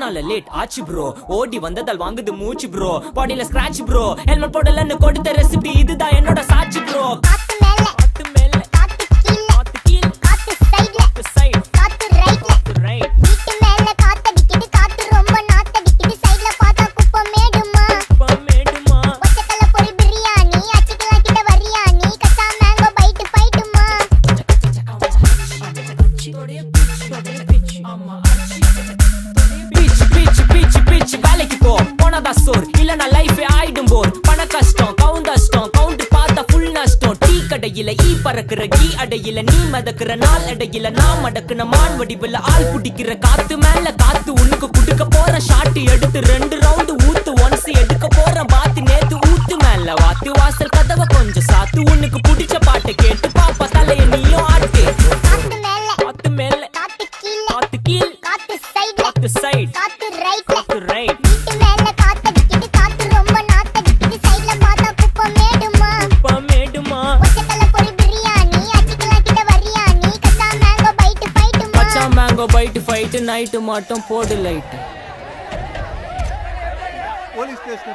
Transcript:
எதனால லேட் ஆச்சு ப்ரோ ஓடி வந்ததால் வாங்குது மூச்சு ப்ரோ பாடியில ஸ்கிராட்ச் ப்ரோ ஹெல்மெட் போடலன்னு கொடுத்த ரெசிபி இதுதான் என்னோட சாட்சி ப்ரோ வேலைக்கு போ போனதா சோர் இல்லனா லைஃபே ஆயிடும் போர் பண கஷ்டம் கவுண்டஷ்டம் கவுண்ட் பார்த்தா ஃபுல் நஷ்டம் டீ கடையில ஈ பறக்குற கீ அடையில நீ மதக்குற நாள் அடையில நான் மடக்குன மான் வடிவில் ஆள் புடிக்கிற காத்து மேல காத்து உனக்கு குடுக்க போற ஷாட் எடுத்து 2 ரவுண்டு ஊத்து ஒன்ஸ் எடுக்க போற பாத்து நேத்து ஊத்து மேல வாத்து வாசல் கதவை கொஞ்சம் சாத்து உனக்கு பிடிச்ச பாட்டை கேட்டு பாப்பா தலைய நீயும் ஆட்டு காத்து மேல காத்து கீழ் காத்து சைடு காத்து ரைட் காத்து ரைட் வீட்டு மேல காத்தடிக்குது காத்து ரொம்ப நாத்தடிக்குது சைடுல பார்த்தா குப்பை மேடுமா ஒச்சக்கல்ல பொரி பிரியாணி அச்சிக்கலாம் கிட்ட வரியா நீ கச்சா மேங்கோ பைட் ஃபைட் நைட்டு மட்டும் போடு லைட் போலீஸ் ஸ்டேஷன்